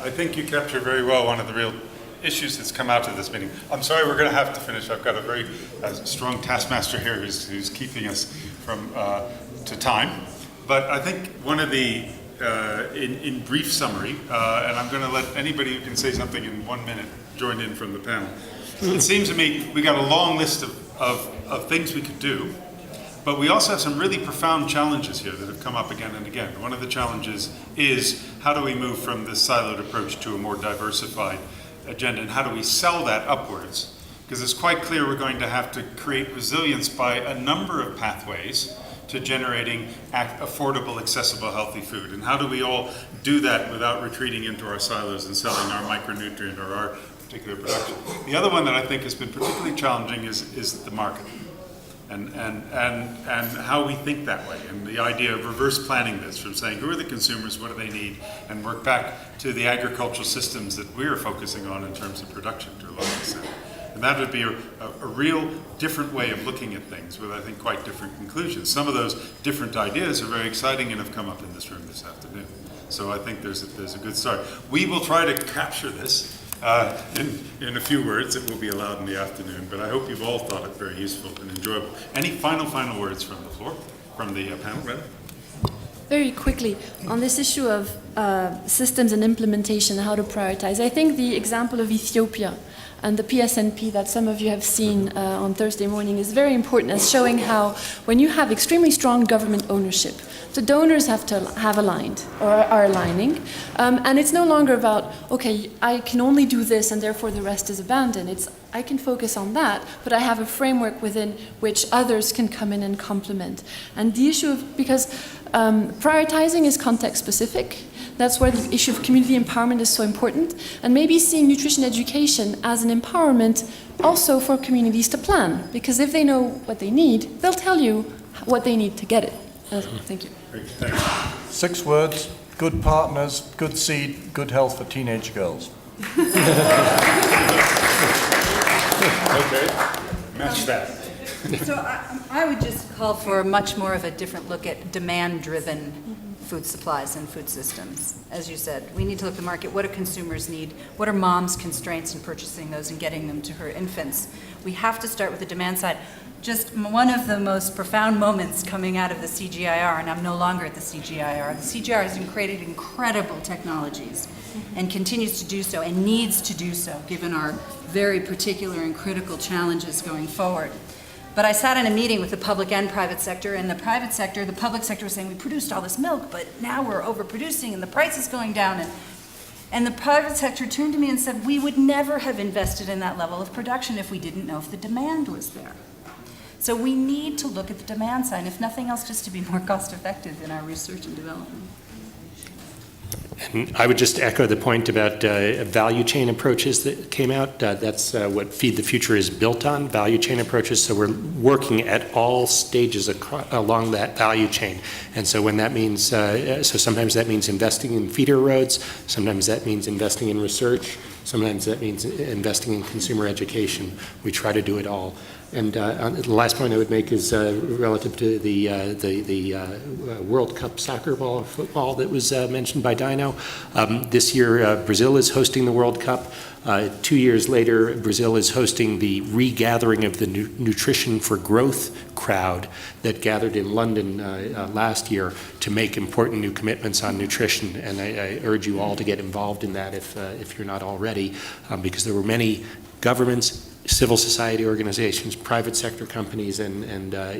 I think you capture very well one of the real issues that's come out of this meeting. I'm sorry, we're going to have to finish. I've got a very strong taskmaster here who's keeping us from to time. But I think one of the, in brief summary, and I'm going to let anybody who can say something in 1 minute join in from the panel. It seems to me we got a long list of things we could do, but we also have some really profound challenges here that have come up again and again. One of the challenges is how do we move from this siloed approach to a more diversified agenda, and how do we sell that upwards? Because it's quite clear we're going to have to create resilience by a number of pathways to generating affordable, accessible, healthy food. And how do we all do that without retreating into our silos and selling our micronutrient or our particular production? The other one that I think has been particularly challenging is the market. And how we think that way, and the idea of reverse planning this from saying who are the consumers, what do they need, and work back to the agricultural systems that we're focusing on in terms of production to a large extent. And that would be a real different way of looking at things with, I think, quite different conclusions. Some of those different ideas are very exciting and have come up in this room this afternoon. So I think there's a good start. We will try to capture this in a few words that will be allowed in the afternoon, but I hope you've all thought it very useful and enjoyable. Any final words from the floor, from the panel, rather? Very quickly, on this issue of systems and implementation, how to prioritize, I think the example of Ethiopia and the PSNP that some of you have seen on Thursday morning is very important as showing how when you have extremely strong government ownership, the donors have to have aligned or are aligning, and it's no longer about, okay, I can only do this and therefore the rest is abandoned. It's I can focus on that, but I have a framework within which others can come in and complement. And the issue of, because prioritizing is context specific, that's where the issue of community empowerment is so important, and maybe seeing nutrition education as an empowerment also for communities to plan, because if they know what they need, they'll tell you what they need to get it. Thank you. Great, thanks. 6 words: good partners, good seed, good health for teenage girls. Okay, match that. So I would just call for much more of a different look at demand-driven food supplies and food systems. As you said, we need to look at the market. What do consumers need? What are mom's constraints in purchasing those and getting them to her infants? We have to start with the demand side. Just one of the most profound moments coming out of the CGIAR, and I'm no longer at the CGIAR. The CGIAR has created incredible technologies and continues to do so and needs to do so given our very particular and critical challenges going forward. But I sat in a meeting with the public and private sector, and the public sector was saying, we produced all this milk, but now we're overproducing and the price is going down. And the private sector turned to me and said, we would never have invested in that level of production if we didn't know if the demand was there. So we need to look at the demand side, if nothing else, just to be more cost effective in our research and development. And I would just echo the point about value chain approaches that came out. That's what Feed the Future is built on, value chain approaches. So we're working at all stages along that value chain. And so when that means, so sometimes that means investing in feeder roads, sometimes that means investing in research, sometimes that means investing in consumer education. We try to do it all. And the last point I would make is relative to the World Cup football that was mentioned by Dino. This year, Brazil is hosting the World Cup. 2 years later, Brazil is hosting the regathering of the Nutrition for Growth crowd that gathered in London last year to make important new commitments on nutrition. And I urge you all to get involved in that if you're not already, because there were many governments, civil society organizations, private sector companies, and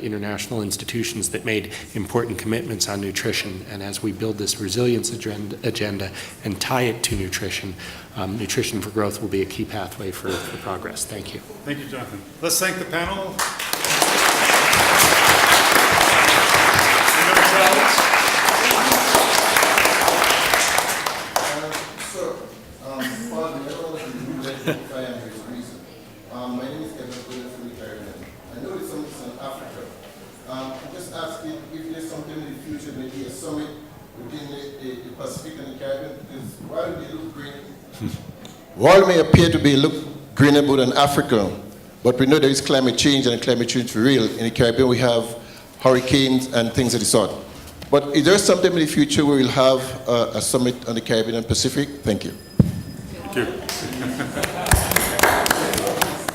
international institutions that made important commitments on nutrition. And as we build this resilience agenda and tie it to nutrition, Nutrition for Growth will be a key pathway for progress. Thank you. Thank you, Jonathan. Let's thank the panel. My name is Kevin from the Caribbean. I know it's something in Africa. I'm just asking if there's something in the future, maybe a summit within the Pacific and the Caribbean, because while they look green, while may appear to be look greener than Africa, but we know there is climate change, and climate change for real. In the Caribbean, we have hurricanes and things of the sort. But is there something in the future where we'll have a summit on the Caribbean and Pacific? Thank you. Thank you.